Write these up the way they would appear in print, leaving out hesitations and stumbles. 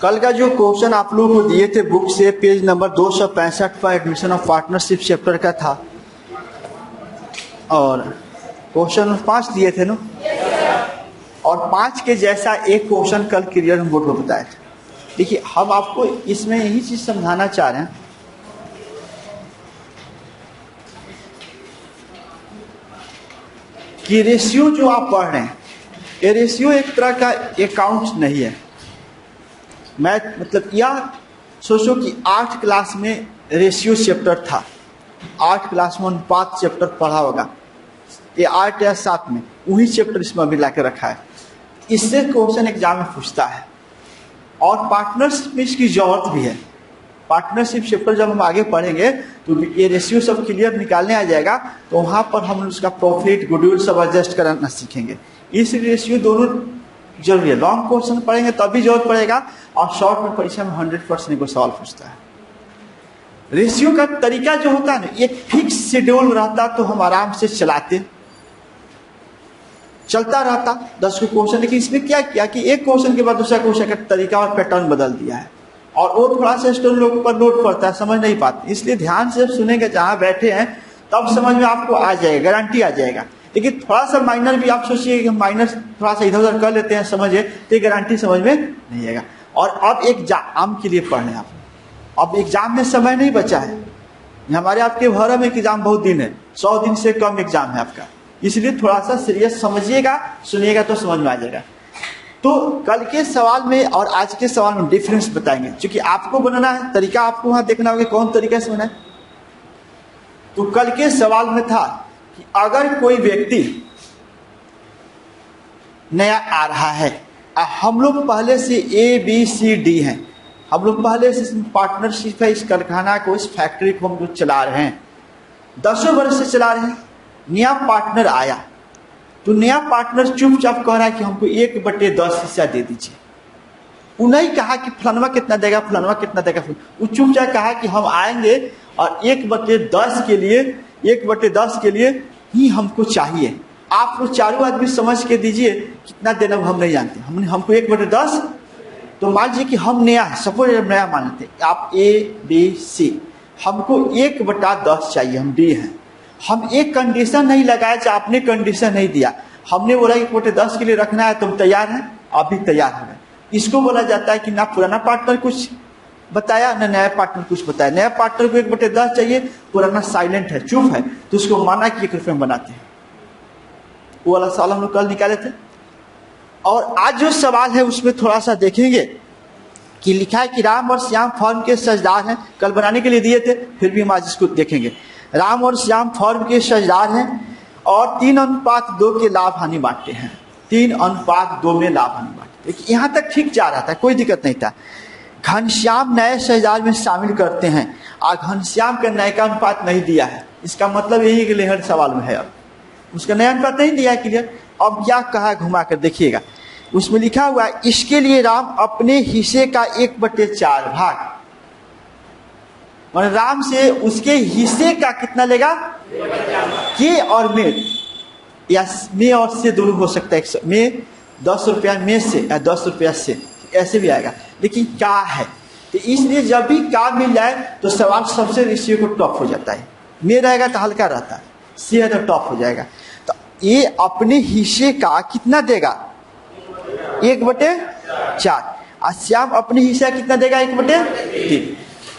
कल का जो क्वेश्चन आप लोगों को दिए थे बुक से पेज नंबर 265 पर एडमिशन ऑफ पार्टनरशिप चैप्टर का था, और क्वेश्चन 5 दिए थे ना, और 5 के जैसा एक क्वेश्चन कल क्लियर हम बोर्ड में बताए थे। देखिए हम आपको इसमें यही चीज समझाना चाह रहे हैं कि रेशियो जो आप पढ़ रहे हैं, ये रेशियो एक तरह का अकाउंट नहीं है। मैथ मतलब यह सोचो कि 8 क्लास में रेशियो चैप्टर था, 8 क्लास में अनुपात चैप्टर पढ़ा होगा, ये 8 या 7 में वही चैप्टर इसमें अभी ला के रखा है। इससे क्वेश्चन एग्जाम में पूछता है, और पार्टनरशिप में इसकी जरूरत भी है। पार्टनरशिप चैप्टर जब हम आगे पढ़ेंगे तो ये रेशियो सब क्लियर निकालने आ जाएगा, तो वहाँ पर हम उसका प्रॉफिट गुडविल सब एडजस्ट कराना सीखेंगे। इस रेशियो दोनों जरूरी है। लॉन्ग क्वेश्चन पढ़ेंगे तभी जरूरत पड़ेगा, और शॉर्ट में परीक्षा में 100% को सवाल पूछता है। रेशियो का तरीका जो होता है ना, एक फिक्स शेड्यूल रहता तो हम आराम से चलाते, चलता रहता 10 को क्वेश्चन। लेकिन इसमें क्या किया कि एक क्वेश्चन के बाद दूसरा क्वेश्चन का तरीका और पैटर्न बदल दिया है, और वो थोड़ा सा स्टूडेंट लोगों पर लोड पड़ता है, समझ नहीं पाते। इसलिए ध्यान से सुनेंगे, जहाँ बैठे हैं तब समझ में आपको आ जाएगा, गारंटी आ जाएगा। लेकिन थोड़ा सा माइनर भी आप सोचिए कि माइनर थोड़ा सा इधर उधर कर लेते हैं, समझे तो गारंटी समझ में नहीं आएगा। और अब एग्जाम के लिए पढ़ रहे हैं आप, अब एग्जाम में समय नहीं बचा है। हमारे आपके भर में एग्जाम बहुत दिन है, 100 दिन से कम एग्जाम है आपका, इसलिए थोड़ा सा सीरियस समझिएगा, सुनिएगा तो समझ में आ जाएगा। तो कल के सवाल में और आज के सवाल में डिफरेंस बताएंगे, क्योंकि आपको बनाना है, तरीका आपको वहां देखना होगा कौन तरीका से बनाए। तो कल के सवाल में था कि अगर कोई व्यक्ति नया आ रहा है, हम लोग पहले से ABCD हैं, हम लोग पहले से पार्टनरशिप है, इस कारखाना को, इस फैक्ट्री को हम लोग चला रहे हैं, 10 वर्ष से चला रहे हैं। नया पार्टनर आया तो नया पार्टनर चुपचाप कह रहा है कि हमको 1/10 हिस्सा दे दीजिए। उन्हें कहा कि फलानवा कितना देगा, फलानवा कितना देगा, वो चुपचाप कहा कि हम आएंगे और 1/10 के लिए, 1/10 के लिए ही हमको चाहिए। आप लोग चारों आदमी समझ के दीजिए कितना देना हम नहीं जानते, हमको 1/10। तो मान लीजिए कि हम नया है, सपोज नया मान लेते हैं, आप ABC, हमको 1/10 चाहिए, हम D हैं। हम एक कंडीशन नहीं लगाए, चाहे आपने कंडीशन नहीं दिया, हमने बोला 1/10 के लिए रखना है, तुम तैयार हैं, आप भी तैयार हो गए। इसको बोला जाता है कि ना पुराना पार्टनर कुछ बताया ना नया पार्टनर कुछ बताया। नया पार्टनर को 1/10 चाहिए, पुराना साइलेंट है, चुप है, तो उसको माना कि 1 रुपये में बनाते हैं। वो वाला सवाल हम लोग कल निकाले थे। और आज जो सवाल है उसमें थोड़ा सा देखेंगे कि लिखा है कि राम और श्याम फर्म के साझेदार हैं, कल बनाने के लिए दिए थे, फिर भी हम आज इसको देखेंगे। राम और श्याम फर्म के साझेदार हैं और 3:2 के लाभ हानि बांटते हैं, 3:2 में लाभ हानि बांटते हैं। यहाँ तक ठीक जा रहा था, कोई दिक्कत नहीं था। घनश्याम नए साझेदार में शामिल करते हैं, और घनश्याम का नए का अनुपात नहीं दिया है। इसका मतलब यही कि लेहर सवाल में है, अब उसका नया अनुपात नहीं दिया है क्लियर। अब क्या कहा घुमा कर देखिएगा, उसमें लिखा हुआ है इसके लिए राम अपने हिस्से का 1/4 भाग, और राम से उसके हिस्से का कितना लेगा, के और में, या में और से दोनों हो सकता है, में 10 रुपया में से या 10 रुपया से, ऐसे भी आएगा। लेकिन का है, तो इसलिए जब भी का मिल जाए तो सवाल सबसे रेशियो को टॉप हो जाता है। में रहेगा तो हल्का रहता है, से है तो टॉप हो जाएगा। तो ये अपने हिस्से का कितना देगा, 1/4, और श्याम अपने हिस्से कितना देगा, 1/3।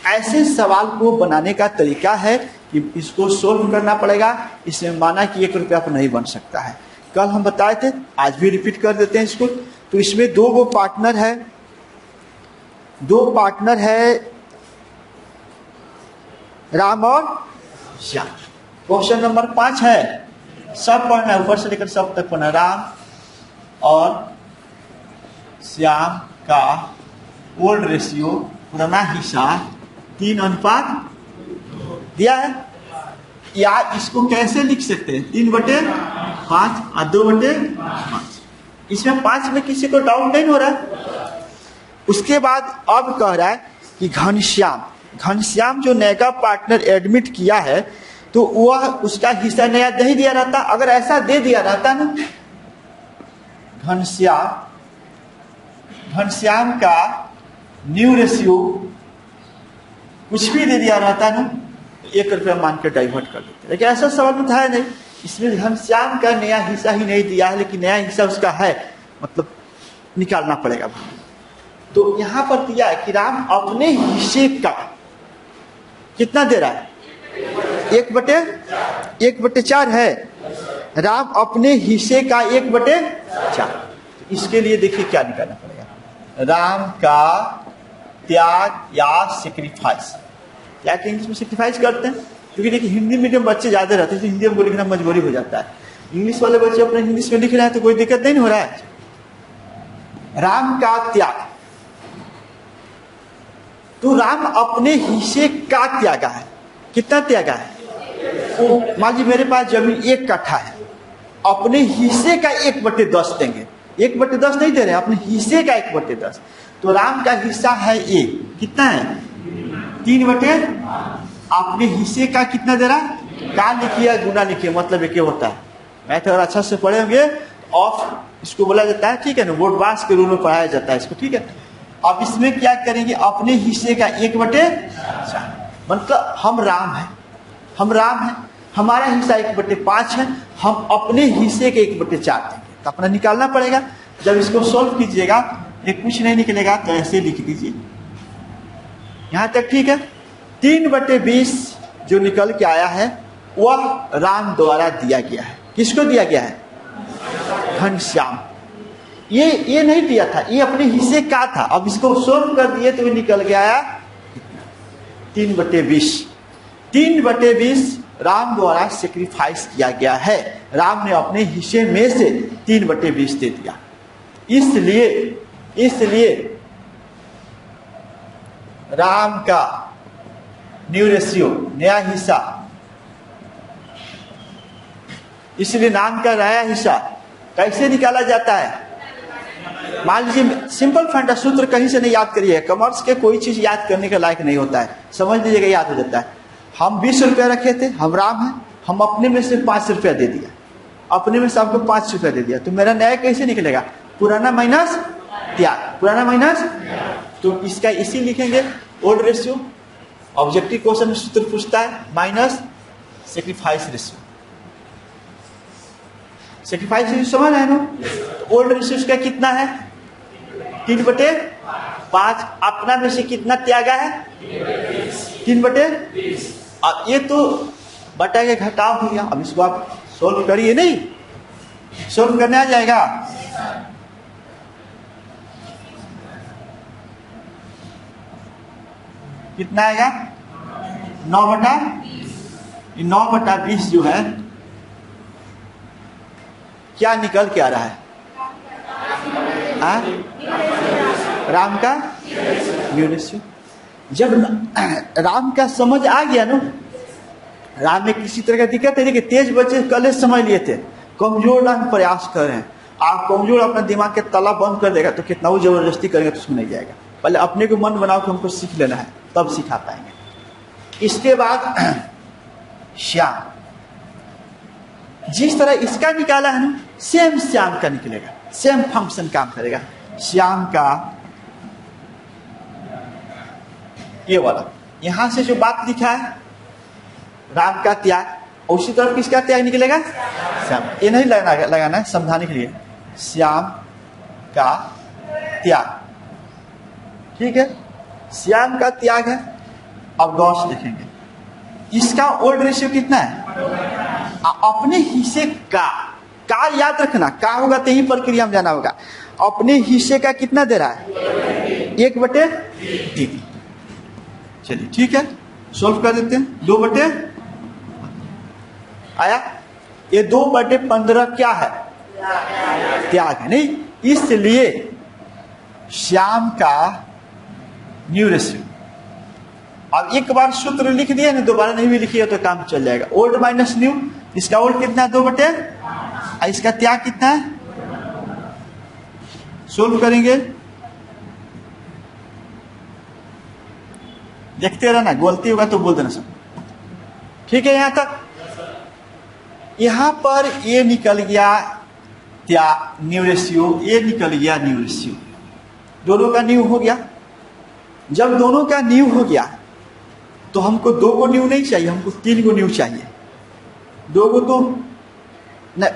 ऐसे सवाल को बनाने का तरीका है कि इसको सोल्व करना पड़ेगा। इसमें माना कि 1 रुपया पर नहीं बन सकता है, कल हम बताए थे, आज भी रिपीट कर देते हैं इसको। तो इसमें 2 पार्टनर है, 2 पार्टनर है, राम और श्याम। क्वेश्चन नंबर 5 है, सब पढ़ना है, ऊपर से लेकर सब तक पढ़ना। राम और श्याम का ओल्ड रेशियो, पुराना हिस्सा 3:5 दिया है। या इसको कैसे लिख सकते हैं, 3/5 और 2/5। इसमें 5 में किसी को डाउट नहीं हो रहा है। उसके बाद अब कह रहा है कि घनश्याम जो नया पार्टनर एडमिट किया है, तो वह उसका हिस्सा नया नहीं दिया रहता। अगर ऐसा दे दिया रहता ना, घनश्याम का न्यू रेशियो कुछ भी दे दिया रहता है ना, 1 रुपया मान के डाइवर्ट कर देते, लेकिन ऐसा सवाल में था नहीं। इसमें घनश्याम का नया हिस्सा ही नहीं दिया है, लेकिन नया हिस्सा उसका है, मतलब निकालना पड़ेगा। तो यहां पर दिया है कि राम अपने हिस्से का कितना दे रहा है, 1/4 है। राम अपने हिस्से का 1/4। इसके लिए देखिए क्या निकालना पड़ेगा, राम का त्याग या सेक्रीफाइस। त्याग के इंग्लिश में सेक्रीफाइस करते हैं, क्योंकि देखिए हिंदी मीडियम बच्चे ज्यादा रहते हैं तो हिंदी में लिखना मजबूरी हो जाता है। इंग्लिश वाले बच्चे अपने इंग्लिश में लिख रहे हैं तो कोई दिक्कत नहीं हो रहा है। राम का त्याग, तो राम अपने हिस्से का त्यागा है। कितना त्यागा है? मान लीजिए मेरे पास जमीन 1 कट्ठा है, अपने हिस्से का 1/10 देंगे। 1/10 नहीं दे रहे, अपने हिस्से का 1/10। तो राम का हिस्सा है A, कितना है 3/, अपने हिस्से का कितना दे रहा है, का लिखिए गुना लिखिए, मतलब एक होता है। मैथ अगर अच्छा से पढ़े होंगे ऑफ इसको बोला जाता है, ठीक है ना, बोर्ड पास के रूल में पढ़ाया जाता है इसको, ठीक है। अब इसमें क्या करेंगे, अपने हिस्से का 1/4, मतलब हम राम है, हमारा हिस्सा 1/5 है, हम अपने हिस्से के 1/4 देंगे। तो अपना निकालना पड़ेगा। जब इसको सोल्व कीजिएगा ये कुछ नहीं निकलेगा तो ऐसे लिख दीजिए, यहां तक ठीक है। 3/20 जो निकल के आया है वह राम द्वारा दिया गया है। किसको दिया गया है? घनश्याम। ये नहीं दिया था, ये अपने हिस्से का था। अब इसको सोल्व कर दिए तो ये निकल के आया 3/20। 3/20 राम द्वारा सेक्रीफाइस किया गया है। राम ने अपने हिस्से में से 3/20 दे दिया। इसलिए राम का न्यू रेशियो, नया हिस्सा, इसलिए नाम का नया हिस्सा कैसे निकाला जाता है? मान लीजिए सिंपल फंडा सूत्र कहीं से नहीं याद करिए, कॉमर्स के कोई चीज याद करने के लायक नहीं होता है, समझ लीजिएगा याद हो जाता है। हम 20 रुपया रखे थे, हम राम हैं, हम अपने में से 5 रुपया दे दिया, अपने में से आपको 5 रुपया दे दिया, तो मेरा नया कैसे निकलेगा? पुराना माइनस त्याग, पुराना माइनस, तो इसका इसी लिखेंगे ओल्ड रेशियो। ऑब्जेक्टिव क्वेश्चन में सूत्र पूछता है minus sacrifice ratio. Sacrifice ratio समझ रहे हैं ना? ओल्ड रेशियो का कितना है? 3/5। अपना में से कितना त्यागा है? 3/20। अब ये तो बटा के घटाव हो गया। अब इसको आप सोल्व करिए, नहीं सोल्व करने आ जाएगा। कितना आएगा? 9/20 जो है क्या निकल के आ रहा है? राम का न्यू रेशियो। जब राम का समझ आ गया ना, राम में किसी तरह का दिक्कत है। देखिए तेज बच्चे कल समझ लिए थे, कमजोर राम प्रयास कर रहे हैं। आप कमजोर अपना दिमाग के ताला बंद कर देगा तो कितना वो जबरदस्ती करेंगे तो उसमें नहीं जाएगा। पहले अपने को मन बनाओ कि हमको सीख लेना है, तब सिखा पाएंगे। इसके बाद श्याम, जिस तरह इसका निकाला है ना, सेम श्याम का निकलेगा, सेम फंक्शन काम करेगा। श्याम का ये वाला, यहां से जो बात लिखा है राम का त्याग, और उसी तरफ किसका त्याग निकलेगा? श्याम। ये नहीं लगाना है, समझाने के लिए। श्याम का त्याग, ठीक है, श्याम का त्याग है। अब गौश देखेंगे, इसका ओल्ड रेशियो कितना है? अपने हिस्से का याद रखना, का होगा तो ही प्रक्रिया में जाना होगा। अपने हिस्से का कितना दे रहा है? 1/3। चलिए ठीक है, सोल्व कर देते हैं। 2/, आया। ये 2/15 क्या है? त्याग है, नहीं? इसलिए श्याम का न्यू रेशियो। अब एक बार सूत्र लिख दिया ना, दोबारा नहीं भी लिखिए तो काम चल जाएगा। ओल्ड माइनस न्यू, इसका ओल्ड कितना है? 2/, इसका त्याग कितना है? सोल्व करेंगे, देखते रहना, गलती होगा तो बोल देना सब, ठीक है। यहां तक, यहां पर ये निकल गया न्यू रेशियो, ये निकल गया न्यू रेशियो, दोनों का न्यू हो गया। जब दोनों का न्यू हो गया तो हमको 2 को न्यू नहीं चाहिए, हमको 3 को न्यू चाहिए। 2 को तो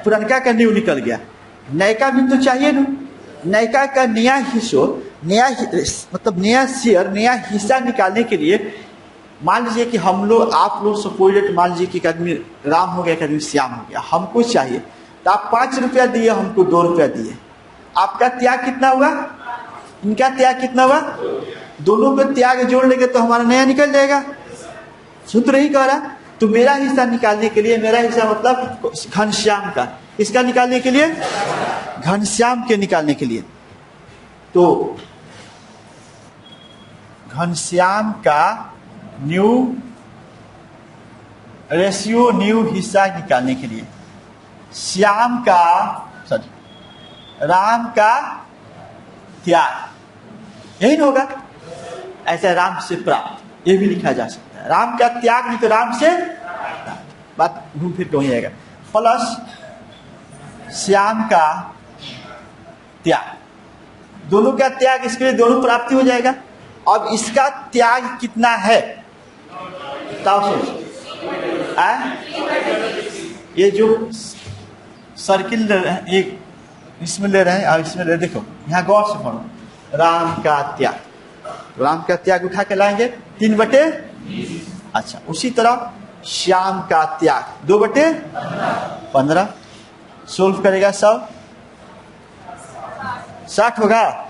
पुरनका का न्यू निकल गया, नयका भी तो चाहिए ना। नयका का नया हिस्सों, नया मतलब नया शेयर, नया हिस्सा निकालने के लिए मान लीजिए कि हम लोग, आप लोग सपोज मान लीजिए कि एक आदमी राम हो गया, एक आदमी श्याम हो गया, हमको चाहिए तो आप 5 रुपया दिए, हमको 2 रुपया दिए, आपका त्याग कितना हुआ, इनका त्याग कितना हुआ, दोनों को त्याग जोड़ लेंगे तो हमारा नया निकल जाएगा। सूत्र ही कह रहा। तो मेरा हिस्सा निकालने के लिए, मेरा हिस्सा मतलब घनश्याम का, इसका निकालने के लिए, घनश्याम के निकालने के लिए, तो घनश्याम का न्यू रेशियो, न्यू हिस्सा निकालने के लिए, श्याम का राम का त्याग, यही होगा। ऐसा राम से प्राप्त, ये भी लिखा जा सकता है। राम का त्याग नहीं तो राम से, बात घूम फिर हो जाएगा, प्लस श्याम का त्याग, दोनों का त्याग, इसके लिए दोनों प्राप्ति हो जाएगा। अब इसका त्याग कितना है, ये जो सर्किल ले रहे हैं, एक इसमें ले रहे हैं और इसमें ले, देखो यहाँ गौर से पढ़ो, राम का त्याग, राम का त्याग उठा के लाएंगे 3/। अच्छा, उसी तरह श्याम का त्याग 2/15, सोल्व करेगा 100, 60 होगा।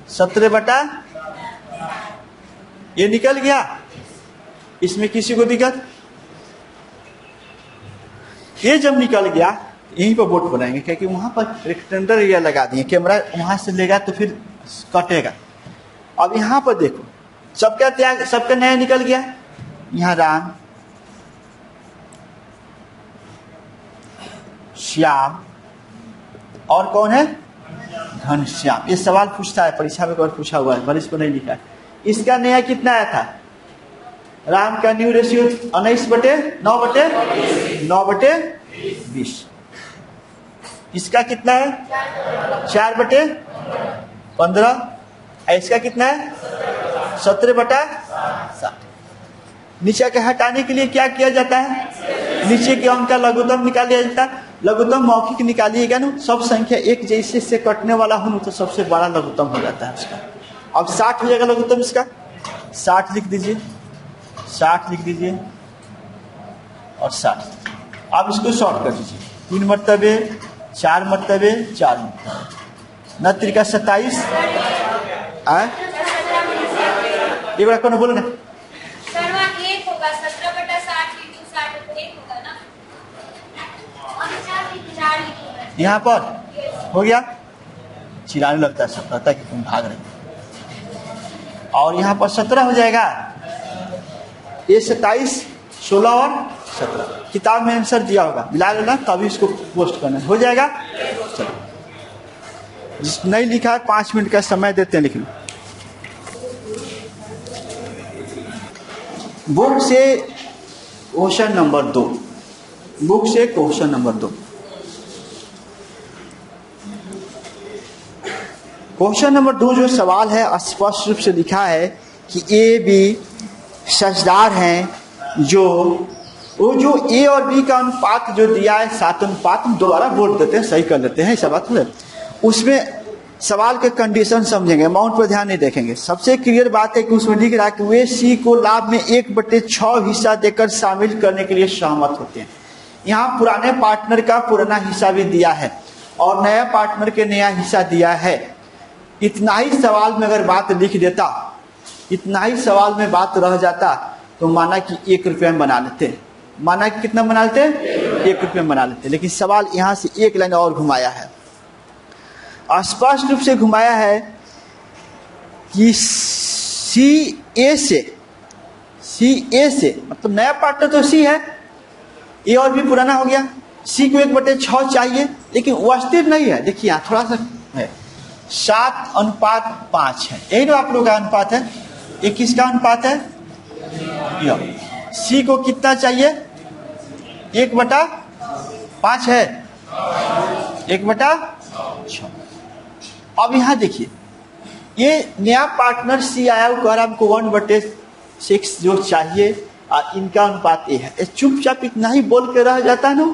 सत्रह बटा, ये निकल गया, इसमें किसी को दिक्कत, ये जब निकल गया यहीं पर बोर्ड बनाएंगे, क्योंकि वहां पर रेक्टेंगल एरिया लगा दिए, कैमरा वहां से लेगा तो फिर कटेगा। अब यहाँ पर देखो, सबका त्याग, सबका नया निकल गया, यहाँ राम, श्याम, और कौन है, घनश्याम। ये सवाल पूछता है परीक्षा में, और पूछा हुआ है, भले इसको नहीं लिखा है। इसका नया कितना आया था, राम का न्यू रेशियो 19/9/20। इसका कितना है 4/15। इसका कितना है 17/60। नीचे के हटाने के लिए क्या किया जाता है, नीचे के अंक का लघुत्तम निकाल लिया जाता है। लघुत्तम मौखिक निकालिएगा ना, सब संख्या एक जैसे से कटने वाला हो तो सबसे बड़ा लघुत्तम हो जाता है उसका। अब 60 हो जाएगा लघुत्तम इसका, 60 लिख दीजिए, 60 लिख दीजिए और 60। अब इसको शॉर्ट कर दीजिए, 3 मरतबे, 4 मरतबे, 4 मरतबे, 9 त्रिका 27। एक बार कौन बोलो ना, यहाँ पर हो गया, चिल्लाने लगता है, सब लगता है कि तुम भाग रहे हो। और यहाँ पर 17 हो जाएगा, ये 27, 16 और 17। किताब में आंसर दिया होगा, मिला लेना, तभी इसको पोस्ट करना हो जाएगा। चलो, जिस नहीं लिखा है 5 मिनट का समय देते हैं लिखने। बुक से क्वेश्चन नंबर 2, बुक से क्वेश्चन नंबर 2। क्वेश्चन नंबर 2 जो सवाल है स्पष्ट रूप से लिखा है कि ए बी सचदार हैं, जो वो जो ए और बी का अनुपात जो दिया है 7 अनुपात, दोबारा बोल देते हैं, सही कर लेते हैं, ऐसा बात है। उसमें सवाल के कंडीशन समझेंगे, अमाउंट पर ध्यान नहीं देखेंगे। सबसे क्लियर बात है कि उसमें लिख रहा है कि वे सी को लाभ में 1/6 हिस्सा देकर शामिल करने के लिए सहमत होते हैं। यहाँ पुराने पार्टनर का पुराना हिस्सा भी दिया है और नया पार्टनर के नया हिस्सा दिया है। इतना ही सवाल में अगर बात लिख देता, इतना ही सवाल में बात रह जाता तो माना कि 1 रुपये में बना लेते, माना कि कितना बना लेते, 1 रुपये में बना लेते। लेकिन सवाल यहाँ से एक लाइन और घुमाया है, स्पष्ट रूप से घुमाया है कि सी ए से मतलब नया पार्टनर तो सी है, ए और भी पुराना हो गया, सी को 1/6 चाहिए, लेकिन वास्तविक नहीं है। देखिए यहाँ थोड़ा सा है, 7:5 है, यही तो आप लोग का अनुपात है। ये किसका अनुपात है, सी को कितना चाहिए, 1/6। 5 है, 1/6। अब यहाँ देखिए, ये नया पार्टनर सी आया, वो कह रहा हमको 1/6 जो चाहिए और इनका अनुपात ये है। चुपचाप इतना ही बोल के रह जाता ना,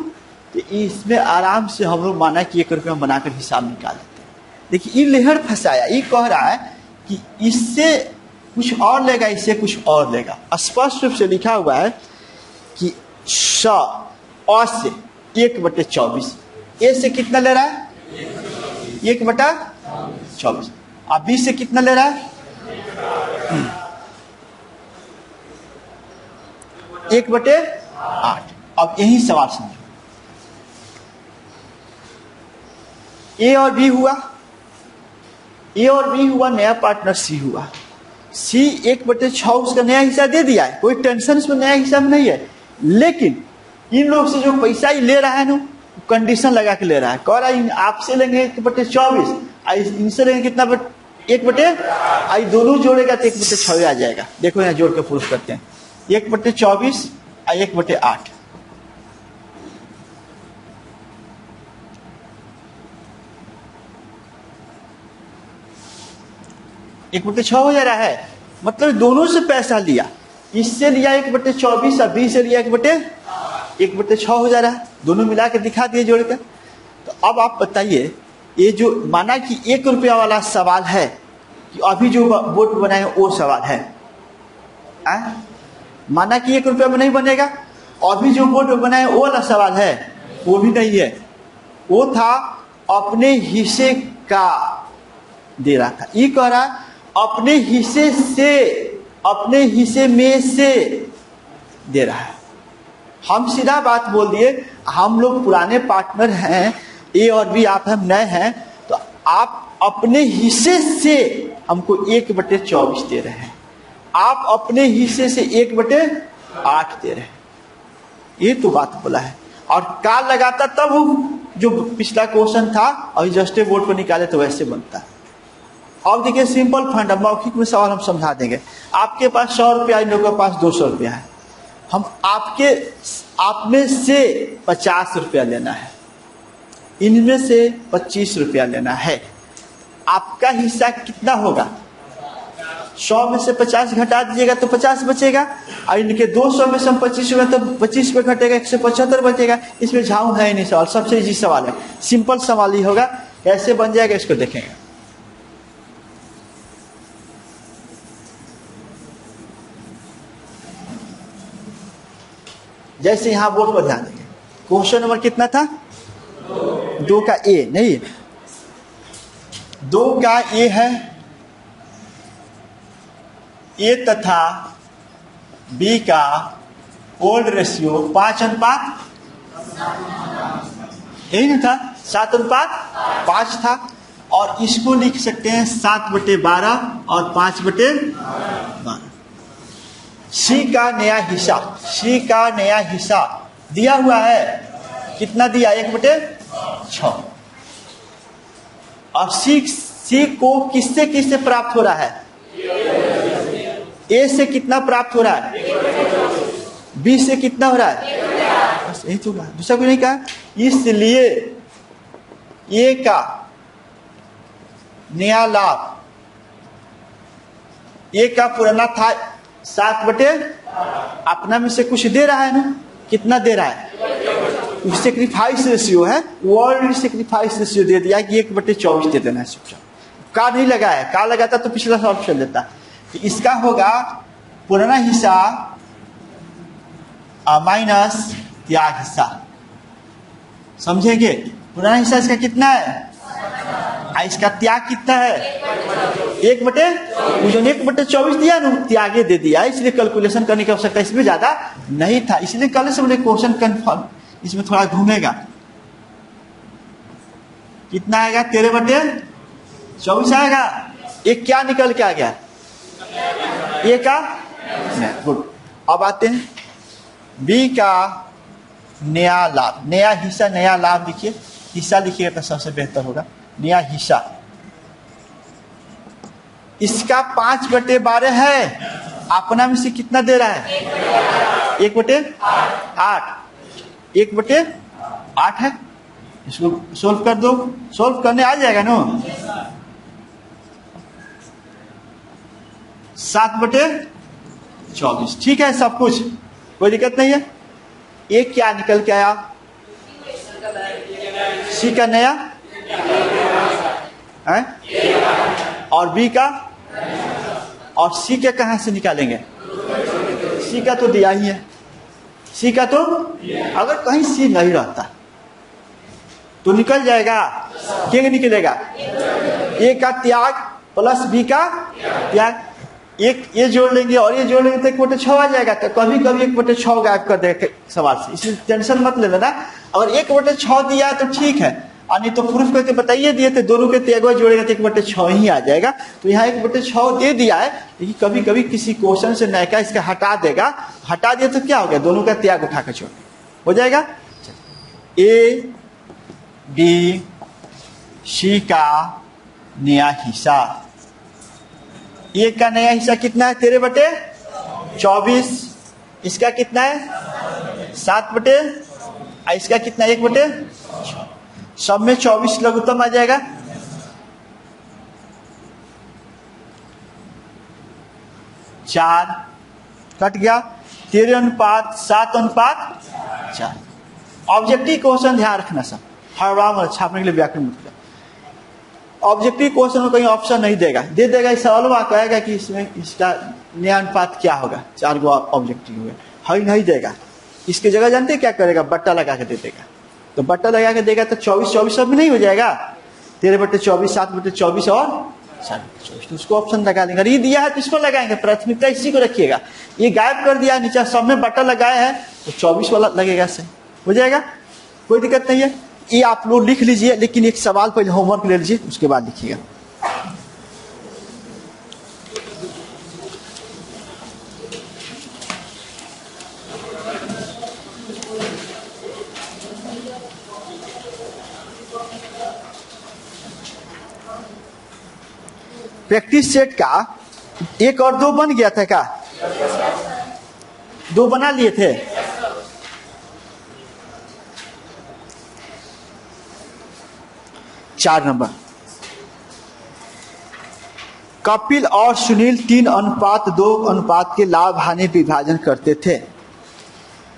तो इसमें आराम से हम लोग माना कि 1 रुपया बनाकर हिसाब निकाल लेते हैं। देखिए ये लेहर फंसाया, ये कह रहा है कि इससे कुछ और लेगा, इससे कुछ और लेगा। स्पष्ट रूप से लिखा हुआ है कि अ से 1/24, ए से कितना ले रहा है 1/24, और बी से कितना ले रहा है 1/8। अब यही सवाल समझो, ए और बी हुआ, ए और बी हुआ, नया पार्टनर सी हुआ। सी 1/6 उसका नया हिस्सा दे दिया है, कोई टेंशन इसमें नया हिस्सा में नहीं है। लेकिन इन लोग से जो पैसा ही ले रहा है ना, कंडीशन लगा के ले रहा है, कह रहा है आपसे लेंगे 1/24, इनसे लेंगे कितना 1/8, दोनों जोड़ेगा तो 1/6 आ जाएगा। देखो यहाँ जोड़ के प्रूफ करते हैं, 1/24 और 1/8। एक 1/6 हो जा रहा है, मतलब दोनों से पैसा लिया, इससे लिया 1/24 और बी से लिया 1/6 हो जा रहा है, दोनों मिला के दिखा दिए जोड़ कर। तो अब आप बताइए, ये जो माना कि 1 रुपया वाला सवाल है, कि अभी जो बोर्ड बनाए वो सवाल है, माना कि 1 रुपया में नहीं बनेगा, अभी जो बोर्ड बनाए वो वाला सवाल है, वो भी नहीं है, वो था अपने हिस्से का दे रहा था। ये कह रहा अपने हिस्से से, अपने हिस्से में से दे रहा है। हम सीधा बात बोल दिए, हम लोग पुराने पार्टनर हैं, ए और बी, आप हम नए हैं, तो आप अपने हिस्से से हमको 1/24 दे रहे हैं, आप अपने हिस्से से 1/8 दे रहे हैं। ये तो बात बोला है। और काल लगाता तब जो पिछला क्वेश्चन था और एडजस्टेड बोर्ड पर निकाले तो वैसे बनता है। अब देखिए सिंपल फंड, मौखिक में सवाल हम समझा देंगे। आपके पास 100 रुपया, इन लोगों के पास 200 रुपया है, हम आप में से 50 रुपया लेना है, इनमें से 25 रुपया लेना है। आपका हिस्सा कितना होगा, 100 में से 50 घटा दीजिएगा तो 50 बचेगा, और इनके 200 में से हम 25 हुए तो 25 पे घटेगा, 175 बचेगा। इसमें झाऊ है नहीं सवाल, सबसे इजी सवाल है, सिंपल सवाल ही होगा। कैसे बन जाएगा इसको देखेंगे। जैसे यहां बोर्ड पर ध्यान देंगे, क्वेश्चन नंबर कितना था 2 का ए, नहीं 2 का ए है, ए तथा बी का ओल्ड रेशियो 5:5, यही ना था, 7:5 था। और इसको लिख सकते हैं 7/12 और 5/12। सी का नया हिस्सा, सी का नया हिस्सा दिया हुआ है, कितना दिया 1/6। और सी को किससे किससे प्राप्त हो रहा है, ए से कितना प्राप्त हो रहा है, बी से कितना हो रहा है, बस यही तो कहा, दूसरा कोई नहीं कहा। इसलिए ए का नया लाभ, ए का पुराना था 7/, अपना में से कुछ दे रहा है ना, कितना दे रहा है, सेक्रीफाइस रेशियो है, वर्ल्ड सेक्रीफाइस रेशियो दे दिया कि 1/24 दे देना है। का नहीं लगा है, का लगाता तो पिछला सवाल चल देता। तो इसका होगा पुराना हिस्सा माइनस त्याग हिस्सा, समझेंगे। पुराना हिस्सा इसका कितना है, इसका त्याग कितना है 1/24 दिया ना, त्यागे दे दिया, इसलिए कैलकुलेशन करने की आवश्यकता इसमें ज्यादा नहीं था। इसलिए कल से मैंने क्वेश्चन कंफर्म इसमें थोड़ा घूमेगा। कितना आएगा 13/24 आएगा। एक क्या निकल के आ गया, ए का, गुड। अब आते हैं बी का नया लाभ, नया हिस्सा, नया लाभ लिखिए, हिस्सा लिखिएगा तो सबसे बेहतर होगा। नया हिस्सा इसका 5/12 है, अपना में से कितना दे रहा है 1/8, 1/8 8 है, इसको सोल्व कर दो, सोल्व करने आ जाएगा ना। 7/24, ठीक है सब कुछ, कोई दिक्कत नहीं है। ये क्या निकल के आया? सी का नया है और बी का, और सी के कहां से निकालेंगे? सी का तो दिया ही है, सी का तो अगर कहीं सी नहीं रहता तो निकल जाएगा, क्या निकलेगा? ए का त्याग प्लस बी का त्याग, एक ये जोड़ लेंगे और ये जोड़ लेंगे तो 1/6 आ जाएगा। तो कभी कभी 1/6 गायब कर देगा सवाल से, इसलिए टेंशन मत ले लेना। अगर 1/6 दिया है तो ठीक है, और नहीं तो प्रूफ करके बताइए दिए थे, दोनों के त्याग जोड़ेगा तो 1/6 ही आ जाएगा। तो यहाँ 1/6 दे दिया है, लेकिन कभी कभी किसी क्वेश्चन से नयका इसका हटा देगा, हटा दिया तो क्या हो गया? दोनों का त्याग उठा कर छोड़ हो जाएगा। ए बी सी का नया हिस्सा, ए का नया हिस्सा कितना है? 13/24, इसका कितना है? 7 इसका कितना? 1/6, सब में 24 लघुत्तम आ जाएगा। चार कट गया, 13:7:4। ऑब्जेक्टिव क्वेश्चन ध्यान रखना सब, हर बार छापने के लिए व्याकरण मत कर। ऑब्जेक्टिव क्वेश्चन में कहीं ऑप्शन नहीं देगा, दे देगा इस सवाल कहेगा कि इसमें इसका नया अनुपात क्या होगा, 4 गो ऑब्जेक्टिव हुए, हई नहीं देगा। इसकी जगह जानते क्या करेगा? बट्टा लगा के दे देगा। तो बट्टा लगा के देगा तो 24 सब में नहीं हो जाएगा? 13/24, 7/24 और 7/24, तो उसको ऑप्शन लगा देंगे। ये दिया है तो इसको लगाएंगे, प्राथमिकता इसी को रखिएगा। ये गायब कर दिया नीचे, सब में बट्टा लगाया है तो 24 वाला लगेगा, सही हो जाएगा, कोई दिक्कत नहीं है। ये आप लोग लिख लीजिए, लेकिन एक सवाल पहले होमवर्क ले लीजिए, उसके बाद लिखिएगा। प्रैक्टिस सेट का 1 और 2 बन गया था क्या? 2 बना लिए थे। चार नंबर, कपिल और सुनील 3:2 के लाभ हानि विभाजन करते थे।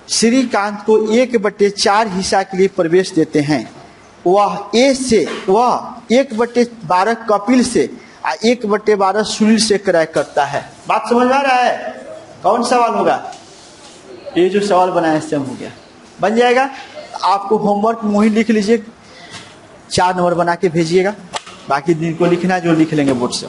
श्रीकांत को 1/4 हिस्सा के लिए प्रवेश देते हैं। वह 1/12 कपिल से 1/12 सुनील से क्रय करता है। बात समझ में आ रहा है? कौन सवाल होगा? ये जो सवाल बनाया सेम हो गया, बन जाएगा। आपको होमवर्क वही लिख लीजिए, 4 नंबर बना के भेजिएगा, बाकी दिन को लिखना जो लिख लेंगे बोर्ड से।